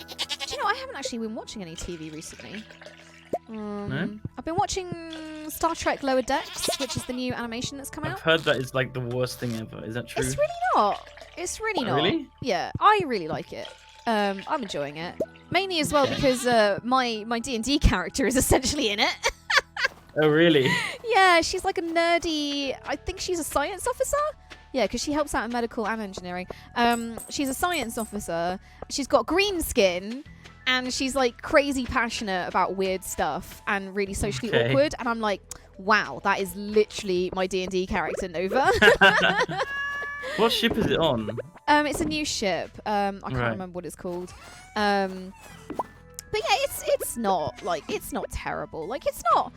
Do you know, I haven't actually been watching any TV recently. No? I've been watching Star Trek Lower Decks, which is the new animation that's come I've out. heard that is like the worst thing ever. Is that true? It's really not. It's really not. Really? Yeah, I really like it. I'm enjoying it. Mainly as well because my D&D character is essentially in it. Oh, really? Yeah, she's like a nerdy... I think she's a science officer? Yeah, because she helps out in medical and engineering. She's a science officer. She's got green skin. And she's like crazy passionate about weird stuff and really socially awkward. And I'm like, wow, that is literally my D&D character, Nova. What ship is it on? It's a new ship. I can't remember what it's called. But yeah, it's not like it's not terrible. Like it's not,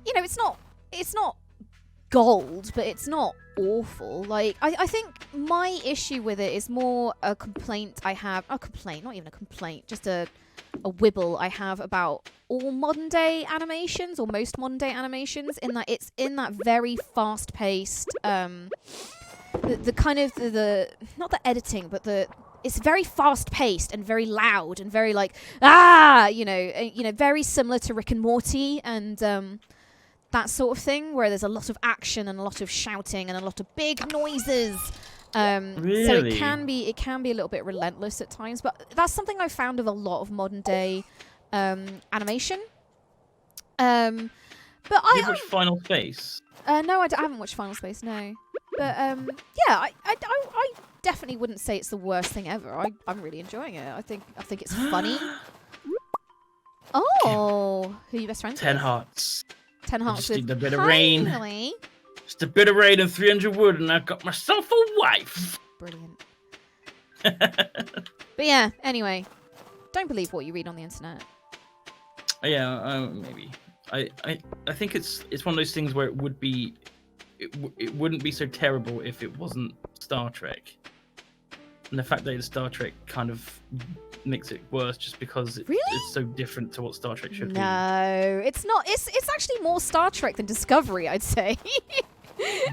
you know, it's not gold, but it's not awful. Like I think my issue with it is more a complaint I have. A complaint, not even a complaint, just a wibble I have about all modern day animations or most modern day animations. In that it's in that very fast paced. The kind of the not the editing, but it's very fast paced and very loud and very like you know very similar to Rick and Morty and that sort of thing where there's a lot of action and a lot of shouting and a lot of big noises. Really? So it can be a little bit relentless at times, but that's something I found of a lot of modern day animation. But you watched Final Space? No, I haven't watched Final Space. No, but yeah, I definitely wouldn't say it's the worst thing ever. I'm really enjoying it. I think it's funny. Oh, who are you best friends with? 10 hearts. 10 hearts Just with need a bit of rain. Finally. Just a bit of rain and 300 wood, and I've got myself a wife. Brilliant. But yeah, anyway, don't believe what you read on the internet. Yeah, maybe. I think it's one of those things where it wouldn't be so terrible if it wasn't Star Trek. And the fact that it's Star Trek kind of makes it worse just because it's so different to what Star Trek should be. No, it's not. It's actually more Star Trek than Discovery, I'd say.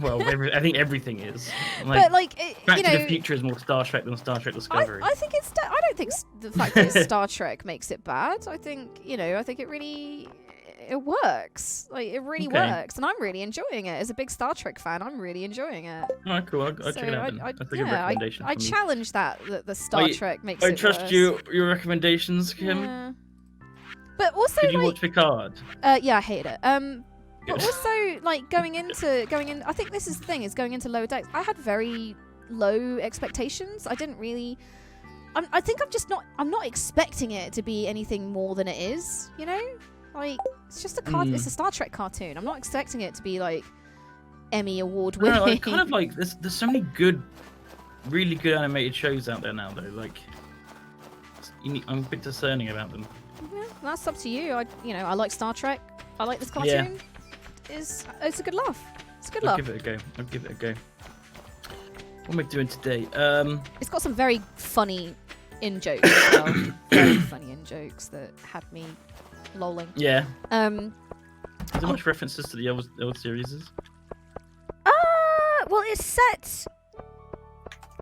Well, I think everything is. Like, but like, Back to the Future is more Star Trek than Star Trek Discovery. I think it's. I don't think the fact that it's Star Trek makes it bad. I think it really. It works. Like it really works, and I'm really enjoying it. As a big Star Trek fan, I'm really enjoying it. Alright, cool. I'll check it out then. That's a good recommendation. I challenge that the Star Trek makes it worse. I trust your recommendations, Kim. Yeah. But also, Did you watch Picard? Yeah, I hate it. But also, like going in. I think this is the thing: is going into Lower Decks. I had very low expectations. I didn't really. I think I'm not expecting it to be anything more than it is. You know. Like it's just it's a Star Trek cartoon. I'm not expecting it to be like Emmy award winning. No, like, kind of like there's so many really good animated shows out there now though. Like I'm a bit discerning about them. Yeah, that's up to you. I like Star Trek. I like this cartoon. Yeah. It's a good laugh. It's a good laugh. I'll give it a go. What am I doing today? It's got some very funny in jokes as well. Very funny in jokes that had me lolling. Yeah. Is there Oh. much references to the old series? Well, it's set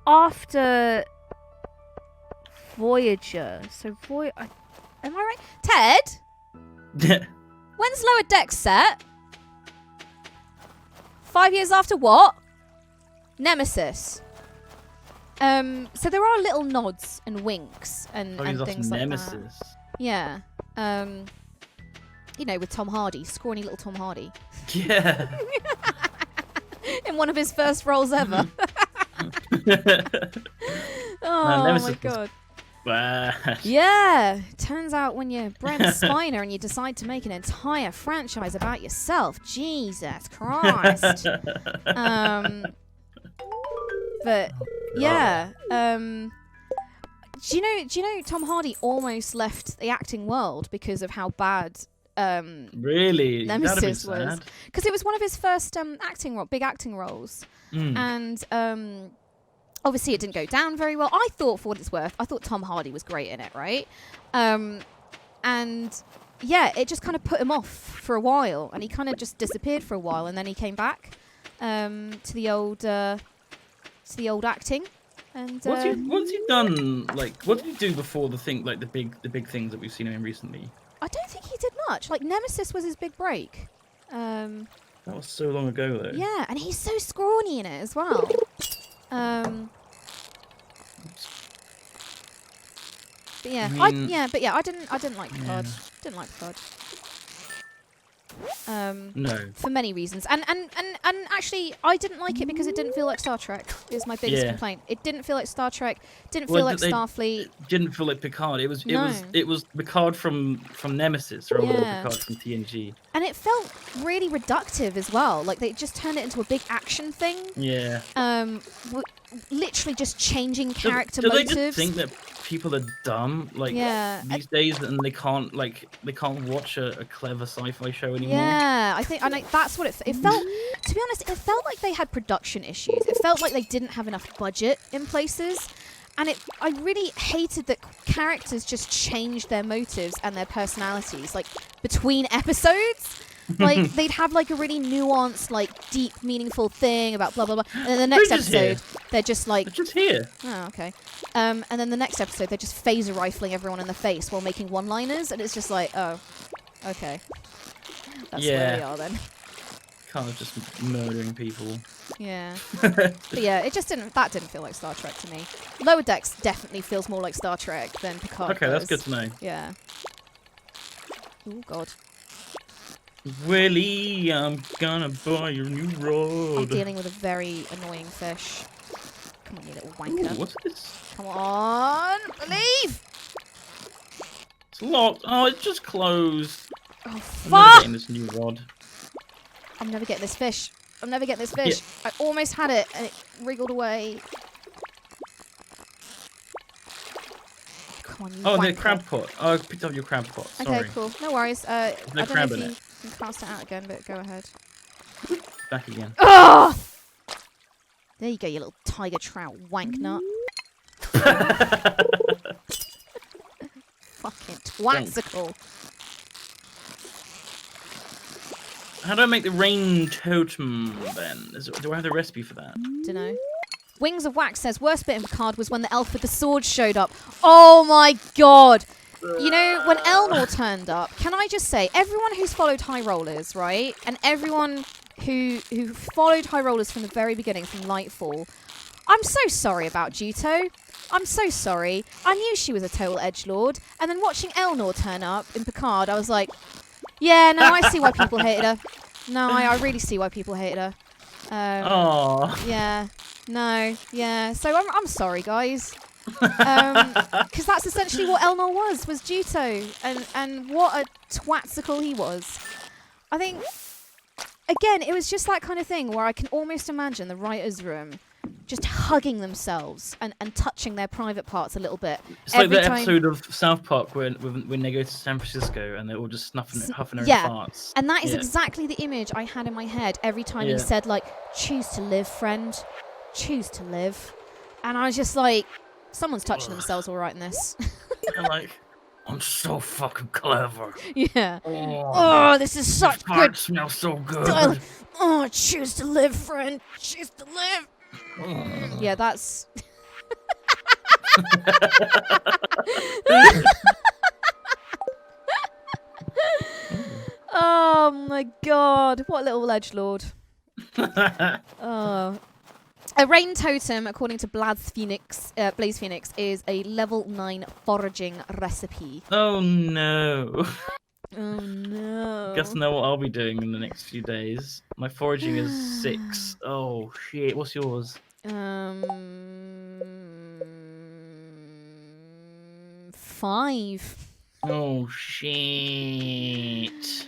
after Voyager. So am I right? Ted? When's Lower Decks set? 5 years after what? Nemesis. So there are little nods and winks and things like Nemesis. that. Yeah. With Tom Hardy, scrawny little Tom Hardy. Yeah. In one of his first roles ever. Oh my god. Bad. Yeah. Turns out when you're Brent Spiner and you decide to make an entire franchise about yourself, Jesus Christ. But yeah. Do you know Tom Hardy almost left the acting world because of how bad really Nemesis was? Because it was one of his first big acting roles. And obviously it didn't go down very well. I thought, for what it's worth, I thought Tom Hardy was great in it, right? And yeah, it just kind of put him off for a while, and he kind of just disappeared for a while, and then he came back to the old acting. And Once you've done like, what did you do before the big things that we've seen him recently? I don't think he did much. Like Nemesis was his big break. That was so long ago though. Yeah, and he's so scrawny in it as well. But yeah, I didn't like Picard. Didn't like Picard. No. For many reasons, and actually, I didn't like it because it didn't feel like Star Trek. Is my biggest complaint. It didn't feel like Star Trek. Didn't feel like Starfleet. Didn't feel like Picard. It was Picard from Nemesis rather than Picard from TNG. And it felt really reductive as well. Like they just turned it into a big action thing. Yeah. Literally just changing character do motives. They just think that people are dumb these days, and they can't watch a clever sci-fi show anymore? Yeah, I think that's what it felt. To be honest, it felt like they had production issues. It felt like they didn't have enough budget in places, and I really hated that characters just changed their motives and their personalities like between episodes. Like they'd have like a really nuanced, like deep, meaningful thing about blah blah blah, and then the next episode they're just like just here. Oh, okay. And then the next episode they're just phaser rifling everyone in the face while making one-liners, and it's just like, oh, okay, that's where we are then. Kind of just murdering people. Yeah. But yeah, that didn't feel like Star Trek to me. Lower Decks definitely feels more like Star Trek than Picard. Okay, that's good to know. Yeah. Oh God. Willie, I'm gonna buy your new rod. I'm dealing with a very annoying fish. Come on, you little wanker. Ooh, what's this? Come on, believe! It's locked. Oh, it's just closed. Oh, fuck! I'm never getting this new rod. I'm never getting this fish. I'm never getting this fish. Yeah. I almost had it, and it wriggled away. Come on, you wanker. The crab pot. Oh, I picked up your crab pot. Sorry. Okay, cool. No worries. I no don't know if you can cast it out again, but go ahead. Back again. Oh! There you go, you little tiger trout wank nut. Fucking twatsicle. How do I make the rain totem then? Do I have the recipe for that? Dunno. Wings of Wax says, worst bit in Picard was when the elf with the sword showed up. Oh my god! You know, when Elnor turned up, can I just say, everyone who's followed High Rollers, right? And everyone who followed High Rollers from the very beginning, from Lightfall, I'm so sorry about Juto. I'm so sorry. I knew she was a total edgelord. And then watching Elnor turn up in Picard, I was like, yeah, no, I see why people hated her. No, I really see why people hated her. Yeah. No. Yeah. So I'm sorry, guys. Because that's essentially what Elnor was Juto, and what a twatsicle he was. I think, again, it was just that kind of thing where I can almost imagine the writer's room just hugging themselves and touching their private parts a little bit. It's like the episode of South Park when they go to San Francisco and they're all just huffing their farts. And that is exactly the image I had in my head every time he said, like, choose to live, friend. Choose to live. And I was just like, someone's touching themselves all right in this. I'm like, I'm so fucking clever. Yeah. Oh, this is such good. It smells so good. Oh, choose to live, friend. Choose to live. Yeah, that's... Oh my god, what a little edgelord. Oh. A rain totem, according to Blaze Phoenix, is a level 9 foraging recipe. Oh no. Oh no. Guess know what I'll be doing in the next few days. My foraging is 6. Oh shit, what's yours? 5. Oh shit.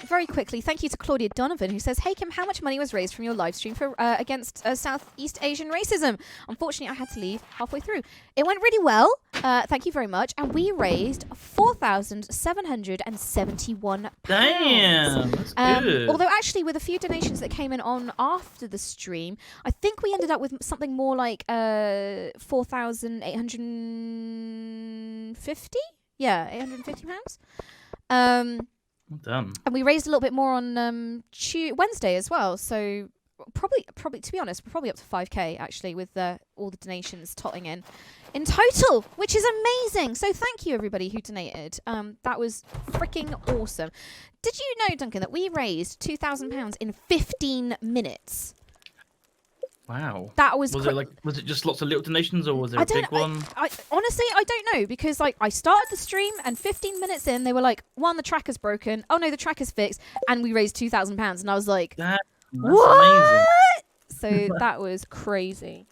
Very quickly, thank you to Claudia Donovan, who says, "Hey Kim, how much money was raised from your live stream for against Southeast Asian racism? Unfortunately, I had to leave halfway through. It went really well. Thank you very much, and we raised £4,771. Damn, that's good. Although actually, with a few donations that came in on after the stream, I think we ended up with something more like 4,850. Yeah, £850. Well done. And we raised a little bit more on Wednesday as well. So probably to be honest, we're probably up to 5k actually with all the donations totting in total, which is amazing. So thank you everybody who donated. That was freaking awesome. Did you know, Duncan, that we raised £2,000 in 15 minutes? Wow. That was was it just lots of little donations, or was there a big one? I honestly, I don't know, because like I started the stream and 15 minutes in they were like, one, the tracker's broken. Oh no, the tracker's fixed, and we raised £2,000, and I was like, That's what? amazing. So that was crazy.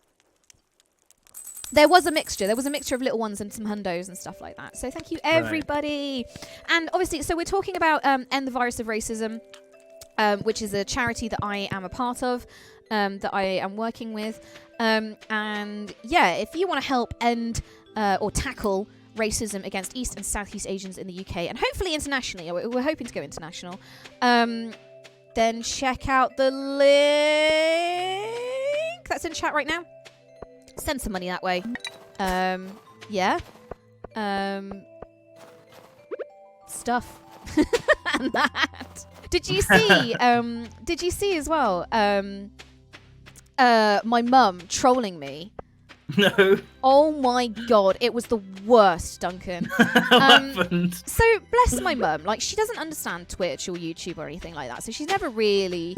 There was a mixture. There was a mixture of little ones and some hundos and stuff like that. So thank you everybody. Right. And obviously, so we're talking about End the Virus of Racism, which is a charity that I am a part of. That I am working with, and yeah, if you want to help end or tackle racism against East and Southeast Asians in the UK, and hopefully internationally, we're hoping to go international, then check out the link that's in chat right now. Send some money that way. Yeah. Stuff. And that. Did you see? Did you see as well? My mum trolling me. No. Oh my god, it was the worst, Duncan. What happened? So bless my mum, like she doesn't understand Twitch or YouTube or anything like that, so she's never really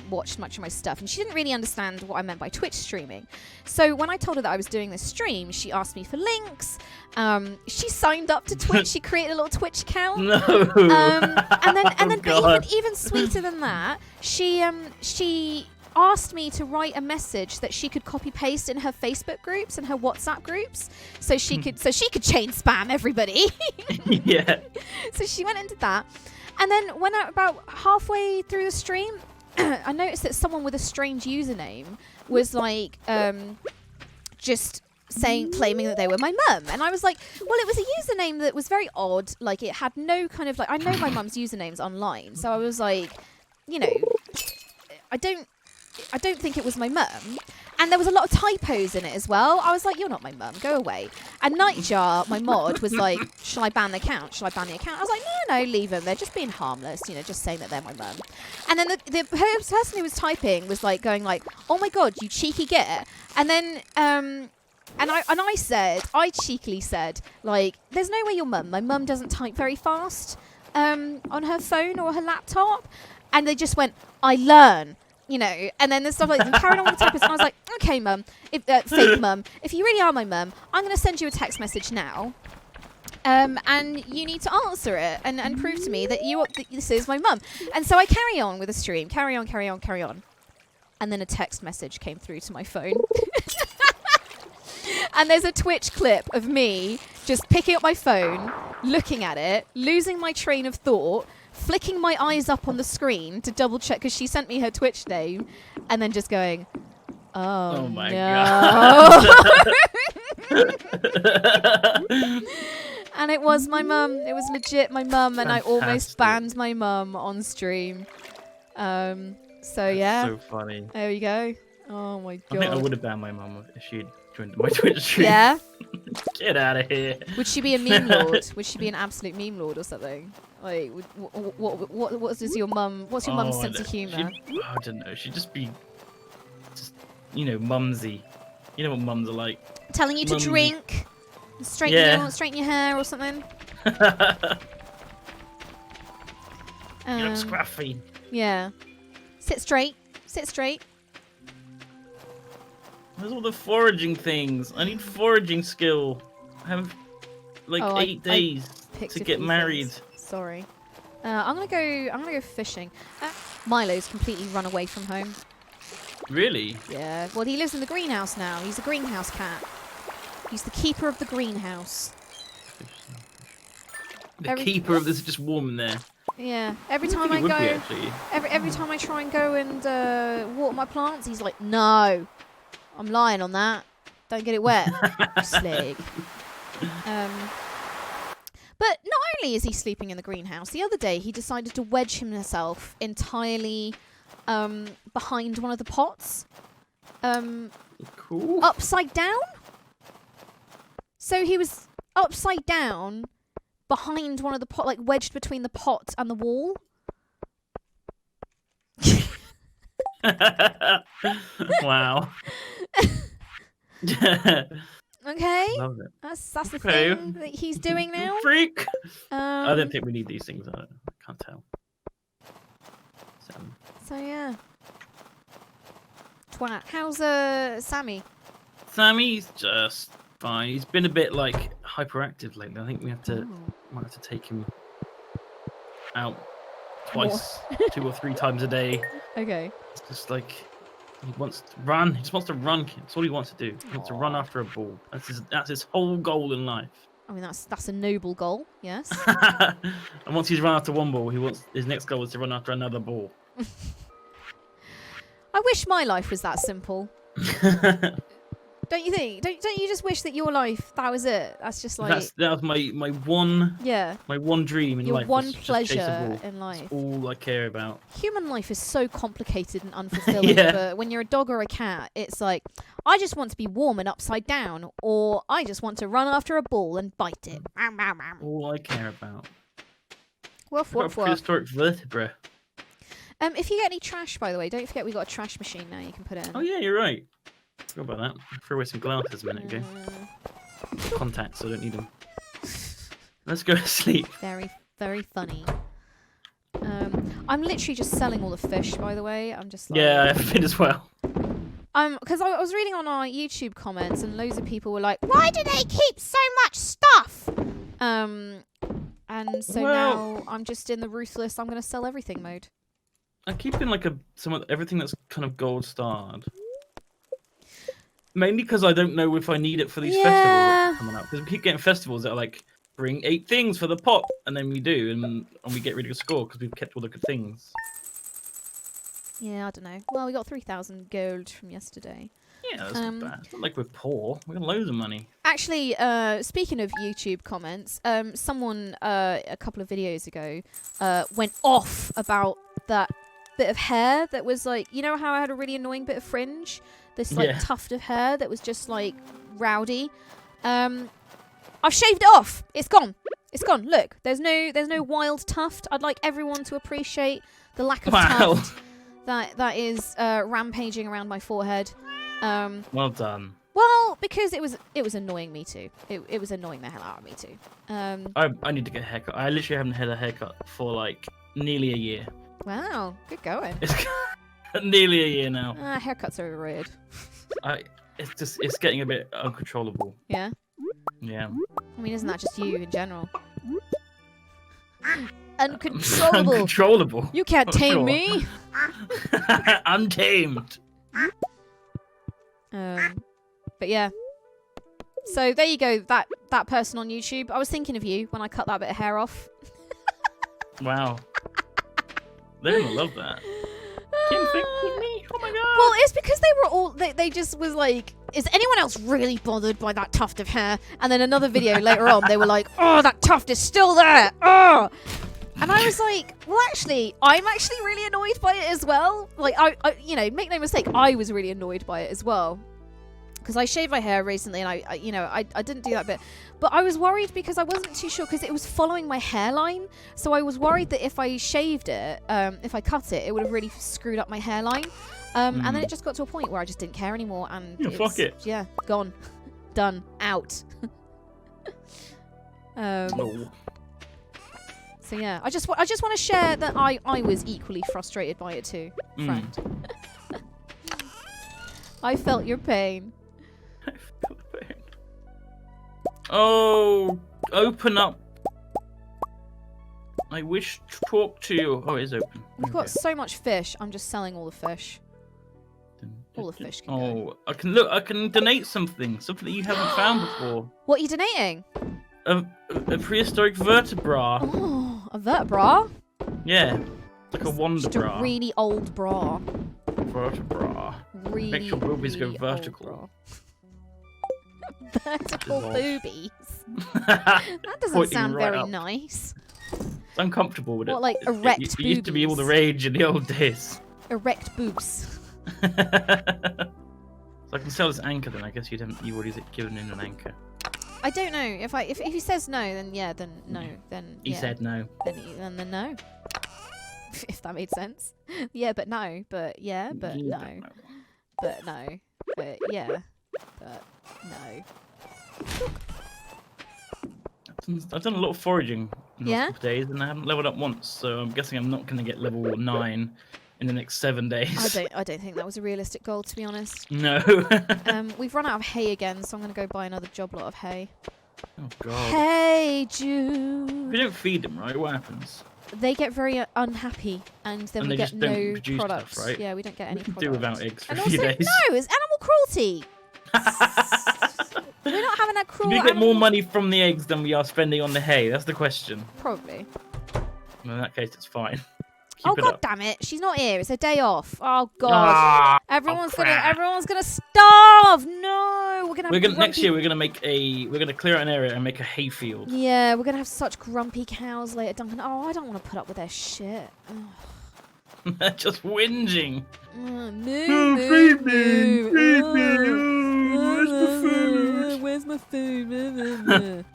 watched much of my stuff, and she didn't really understand what I meant by Twitch streaming. So when I told her that I was doing this stream, she asked me for links. She signed up to Twitch. She created a little Twitch account. No. And then, God. but even sweeter than that, she asked me to write a message that she could copy paste in her Facebook groups and her WhatsApp groups, so she could chain spam everybody. Yeah. So she went and did that, and then when about halfway through the stream, I noticed that someone with a strange username was like just claiming that they were my mum, and I was like, well, it was a username that was very odd, like it had no kind of like, I know my mum's usernames online, so I was like, you know, I don't think it was my mum. And there was a lot of typos in it as well. I was like, you're not my mum, go away. And Nightjar, my mod, was like, shall I ban the account? Shall I ban the account? I was like, no, leave them. They're just being harmless, you know, just saying that they're my mum. And then the person who was typing was like going like, oh my god, you cheeky git. And then I cheekily said, like, there's no way you're mum. My mum doesn't type very fast on her phone or her laptop. And they just went, I learn. You know, and then there's stuff like, and carried on with the typist, and I was like, okay, mum, fake mum, if you really are my mum, I'm going to send you a text message now, and you need to answer it and prove to me that this is my mum. And so I carry on with the stream, carry on, and then a text message came through to my phone. And there's a Twitch clip of me just picking up my phone, looking at it, losing my train of thought, flicking my eyes up on the screen to double check, because she sent me her Twitch name, and then just going, oh my god. And it was my mum. It was legit my mum, and I almost banned my mum on stream. So yeah. So funny. There you go. Oh my god. I think I would have banned my mum if she'd joined my Twitch stream. Yeah? Get out of here. Would she be a meme lord? Would she be an absolute meme lord or something? Like, what is your mum? What's your mum's sense of humour? I don't know. She'd just be, you know, mumsy. You know what mums are like. Telling you to drink, straighten your hair or something. You're scruffy. Yeah. Sit straight. There's all the foraging things. I need foraging skill. I have like 8 days to get married. Things. Sorry. I'm gonna go fishing. Milo's completely run away from home. Really? Yeah. Well, he lives in the greenhouse now. He's a greenhouse cat. He's the keeper of the greenhouse. Keeper of this is just warm in there. Yeah. Every time I go, every time I try and go and water my plants, he's like, no. I'm lying on that. Don't get it wet. Slig. But not only is he sleeping in the greenhouse, the other day he decided to wedge himself entirely behind one of the pots. Cool. Upside down. So he was upside down behind one of the pot, like wedged between the pot and the wall. Wow. Okay, Love it. that's the Okay. thing that he's doing now. Freak. I don't Um, think we need these things. I can't tell. so yeah. Twat. How's Sammy? Sammy's just fine. He's been a bit like hyperactive lately. I think we have to might have to take him out twice, 2 or 3 times a day. Okay. It's just like he wants to run. He just wants to run. That's all he wants to do. He wants to run after a ball. That's his whole goal in life. I mean, that's a noble goal. Yes. And once he's run after one ball, his next goal is to run after another ball. I wish my life was that simple. Don't you think? Don't you just wish that your life, that was it? That's just like that was my one my one dream in your life. one Just chase a pleasure ball. in life. That's all I care about. Human life is so complicated and unfulfilling. But when you're a dog or a cat, it's like, I just want to be warm and upside down, or I just want to run after a ball and bite it. All I care about. Woof woof woof. Prehistoric vertebra. If you get any trash, by the way, don't forget we got a trash machine now. You can put it in. Oh yeah, you're right. Forgot about that. I threw away some glasses a minute ago. Contacts, so I don't need them. Let's go to sleep. Very, very funny. I'm literally just selling all the fish, by the way. I'm just like... Yeah, I have been as well. Because I was reading on our YouTube comments, and loads of people were like, "Why do they keep so much stuff?" And so now I'm just in the ruthless, I'm going to sell everything mode. I keep in like everything that's kind of gold starred. Mainly because I don't know if I need it for these festivals that are coming up. Because we keep getting festivals that are like, bring 8 things for the pot, and then we do, and we get really good score because we've kept all the good things. Yeah, I don't know. Well, we got 3,000 gold from yesterday. Yeah, that's not bad. It's not like we're poor. We got loads of money. Actually, speaking of YouTube comments, someone a couple of videos ago went off about that bit of hair that was like, you know how I had a really annoying bit of fringe? This like tuft of hair that was just like rowdy. I've shaved it off. It's gone. It's gone. Look, there's no wild tuft. I'd like everyone to appreciate the lack of tuft that is rampaging around my forehead. Well done. Well, because it was annoying me too. It was annoying the hell out of me too. I need to get a haircut. I literally haven't had a haircut for like nearly a year. Wow, good going. It's nearly a year now. Haircuts are overrated. It's getting a bit uncontrollable. Yeah? Yeah. I mean, isn't that just you in general? Uncontrollable. Uncontrollable. You can't tame me. Untamed. But yeah. So there you go. That person on YouTube. I was thinking of you when I cut that bit of hair off. Wow. They're gonna love that. Kim thinks of me. Oh my god. Well, it's because they were all they just was like, is anyone else really bothered by that tuft of hair? And then another video later on, they were like, oh, that tuft is still there. Oh. And I was like, well, actually, I'm actually really annoyed by it as well. Like, I you know, make no mistake, I was really annoyed by it as well. Because I shaved my hair recently, and I didn't do that bit. But I was worried because I wasn't too sure, because it was following my hairline. So I was worried that if I shaved it, if I cut it, it would have really screwed up my hairline. And then it just got to a point where I just didn't care anymore. And fuck it. Yeah, gone. Done. Out. No. So yeah, I just want to share that I was equally frustrated by it too, friend. I felt your pain. I feel the pain. Oh, open up. I wish to talk to you. Oh, it is open. We've got so much fish. I'm just selling all the fish. All the fish can go. I can donate something that you haven't found before. What are you donating? A prehistoric vertebra. Oh, a vertebra? Yeah, like a wonder just bra. A really old bra. Vertebra. Really, Make your boobies really go vertical. Vertical boobies. That doesn't sound very nice. It's uncomfortable with it. What, like erect boobies? It used to be all the rage in the old days. Erect boobs. So I can sell this anchor then. I guess you've already given in an anchor. I don't know. If he says no, then yeah, then no. Then he said no. Then no. if that made sense. Yeah, but no. But yeah, but Yeah, no. But no. But yeah. But no. I've done a lot of foraging in the Yeah? last couple of days, and I haven't leveled up once. So I'm guessing I'm not going to get level 9 in the next 7 days. I don't think that was a realistic goal, to be honest. No. We've run out of hay again, so I'm going to go buy another job lot of hay. Oh god. Hey, If Jude. you don't feed them, right? What happens? They get very unhappy, and then And we they get just don't no produce products. stuff, right? Yeah, we don't get any We can products. do without eggs for And a few also, days. no, it's animal cruelty. We're not having a cruel. We get more animal- money from the eggs than we are spending on the hay. That's the question. Probably. Well, in that case, it's fine. Oh Keep it god up. damn it! She's not here. It's a day off. Oh god. Ah, Everyone's crap. gonna starve. No, we're gonna. Have Next grumpy- year. We're gonna clear out an area and make a hay field. Yeah, we're gonna have such grumpy cows later, Duncan. Oh, I don't want to put up with their shit. They're just whinging. Moo, feed me, feed me. Where's my food? Where's my food?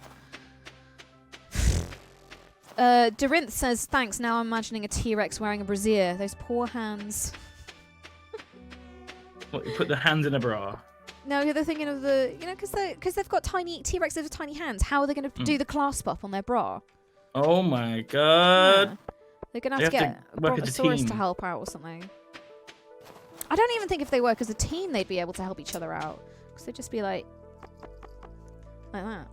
Dorinth says, thanks, now I'm imagining a T-Rex wearing a brassiere. Those poor hands. What, you put the hands in a bra? No, they're thinking of the, because they've got tiny T-Rex with tiny hands. How are they going to do the clasp up on their bra? Oh my god. Yeah. They're going They to have get to a work as a brontosaurus to team. help out or something. I don't even think if they work as a team they'd be able to help each other out. Because they'd just be like that.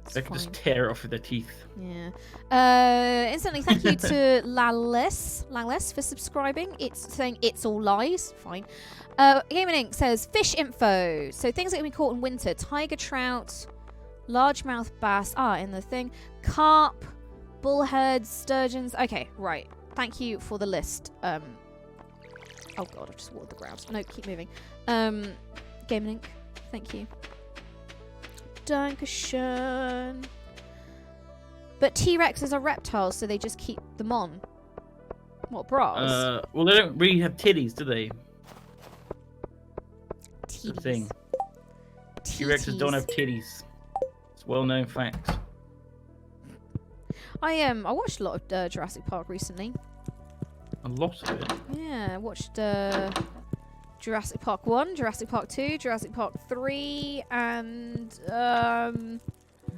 It's They could fine. just tear it off with their teeth. Yeah. Instantly, thank you to Lales for subscribing. It's saying it's all lies. Fine. Gaming Inc. says fish info. So things that can be caught in winter: tiger trout, largemouth bass. In the thing, carp, bullheads, sturgeons. Okay, right. Thank you for the list. Oh god, I've just watered the ground. No, keep moving. Gaming Inc. Thank you. Dankeschön. But T-Rexes are reptiles, so they just keep them on. What, bras? Well, they don't really have titties, do they? That's the thing. T-Rexes don't have titties. It's a well-known fact. I watched a lot of Jurassic Park recently. A lot of it. Yeah, I watched Jurassic Park 1, Jurassic Park 2, Jurassic Park 3, and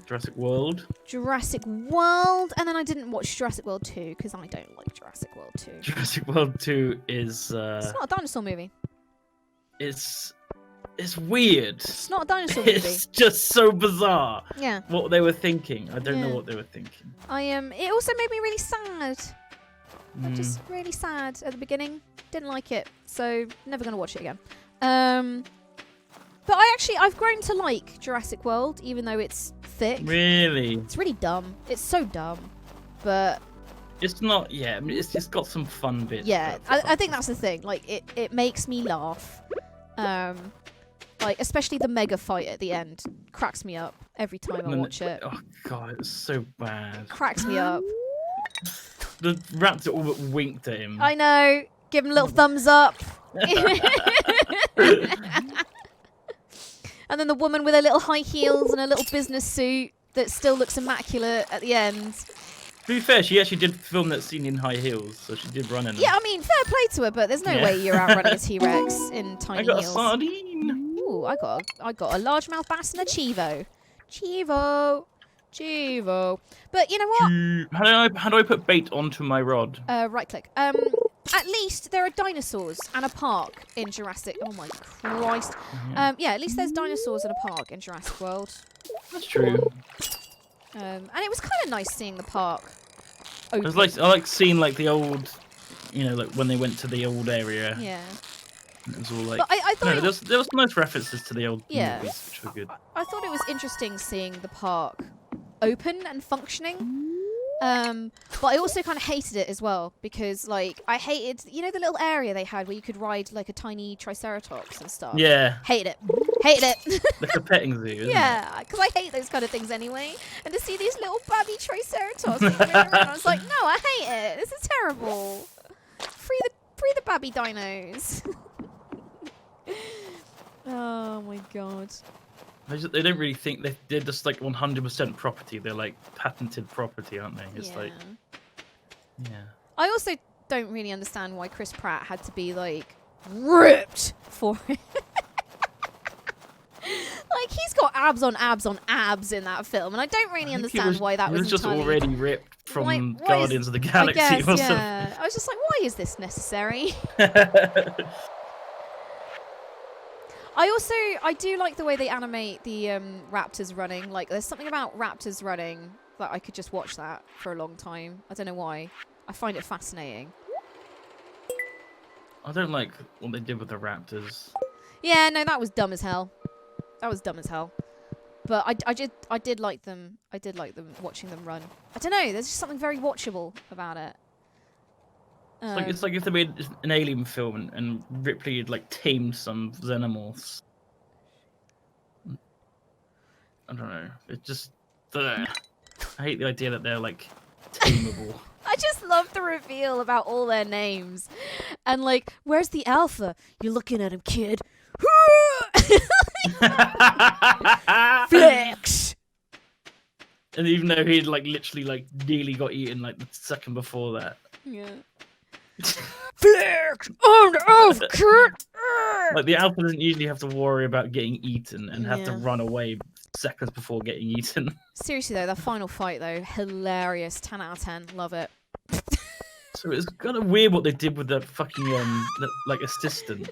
Jurassic World. Jurassic World, and then I didn't watch Jurassic World 2 because I don't like Jurassic World 2. Jurassic World 2 is It's not a dinosaur movie. it's weird. It's not a dinosaur movie. It's just so bizarre Yeah. what they were thinking. I don't know Yeah. what they were thinking. It also made me really sad. I'm Mm. just really sad at the beginning. Didn't like it, so never gonna watch it again. But I've grown to like Jurassic World, even though it's thick. Really? It's really dumb. It's so dumb, but It's not. Yeah, I mean, it's just got some fun bits. yeah, but- I think that's the thing. Like it makes me laugh. Like especially the mega fight at the end cracks me up every time I and then watch it. Oh god, it's so bad. Cracks me up. The raptor all but winked at him. I know. Give him a little thumbs up. And then the woman with her little high heels and her little business suit that still looks immaculate at the end. To be fair, she actually did film that scene in high heels, so she did run in them. Yeah, I mean, fair play to her, but there's no Yeah. way you're outrunning a T-Rex in I tiny got a heels. sardine. Ooh, I got a largemouth bass and a Chivo. Chivo. But you know what? How do I put bait onto my rod? Right click. At least there are dinosaurs and a park in Jurassic. Oh my Christ. Yeah, at least there's dinosaurs and a park in Jurassic World. That's true. And it was kind of nice seeing the park open. I like seeing like the old, like when they went to the old area. Yeah. It was all like. But I thought No, there was nice references to the old Yeah. movies, which were good. I thought it was interesting seeing the park open and functioning. But I also kind of hated it as well because, like, I hated, the little area they had where you could ride like a tiny triceratops and stuff. Yeah, Hated it. like a petting zoo. Isn't Yeah, because I hate those kind of things anyway. And to see these little babby triceratops running around, I was like, no, I hate it. This is terrible. Free the babby dinos. Oh my god. They don't really think they're just like 100% property. They're like patented property, aren't they? It's Yeah. like, yeah. I also don't really understand why Chris Pratt had to be like ripped for it. Like he's got abs on abs on abs in that film, and I don't really understand why that was just entirely... already ripped from why Guardians of the Galaxy. I guess, or yeah. something. I was just like, why is this necessary? I do like the way they animate the raptors running. Like, there's something about raptors running that I could just watch that for a long time. I don't know why. I find it fascinating. I don't like what they did with the raptors. Yeah, no, that was dumb as hell. That was dumb as hell. But I did like them. I did like them watching them run. I don't know. There's just something very watchable about it. It's like if they made an alien film and Ripley had like tamed some xenomorphs. I don't know. It's just. I hate the idea that they're like tameable. I just love the reveal about all their names. And like, where's the alpha? You're looking at him, kid. Flex. And even though he'd like literally like nearly got eaten like the second before that. Yeah. Flex on off, kid. Like the alpha doesn't usually have to worry about getting eaten and have to run away seconds before getting eaten. Seriously though, that final fight though, hilarious. 10 out of 10. Love it. So it's kind of weird what they did with the fucking like assistant.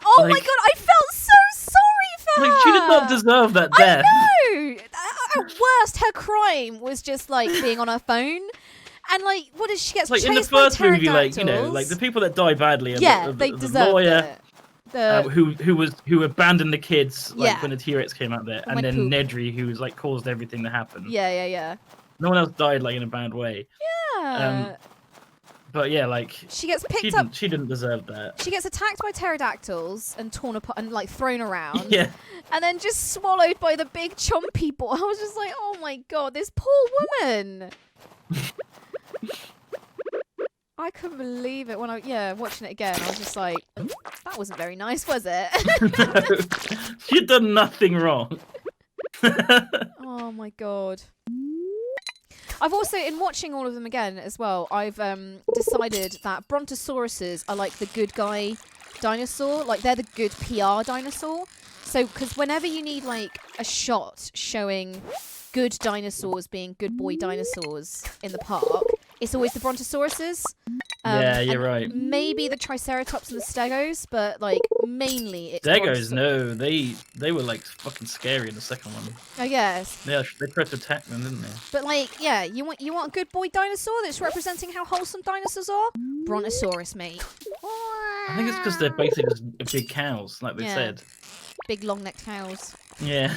Oh like, my god, I felt so sorry for her. Like she did not deserve that death. I know. At worst, her crime was just like being on her phone. And like, what does she get? Like chased in the first by movie, like you know, like the people that die badly, are they the deserve lawyer, it. who abandoned the kids like when the T-Rex came out there, and then poop. Nedry, who was like caused everything to happen. Yeah. No one else died like in a bad way. Yeah. But yeah, like she gets picked up. She didn't deserve that. She gets attacked by pterodactyls and torn apart and like thrown around. Yeah. And then just swallowed by the big chomp people. I was just like, oh my god, this poor woman. I couldn't believe it when watching it again. I was just like, that wasn't very nice, was it? She'd done nothing wrong. Oh my god. I've also, in watching all of them again as well, I've decided that brontosauruses are like the good guy dinosaur. Like, they're the good PR dinosaur. So, because whenever you need, like, a shot showing good dinosaurs being good boy dinosaurs in the park, it's always the brontosauruses. Yeah, you're right. Maybe the triceratops and the stegos, but, like, mainly it's Stegos, no. They were, like, fucking scary in the second one. I guess. Yeah, they tried to attack them, didn't they? But, like, yeah, you want a good boy dinosaur that's representing how wholesome dinosaurs are? Brontosaurus, mate. I think it's because they're basically just big cows, like they said. Big long-necked cows. Yeah.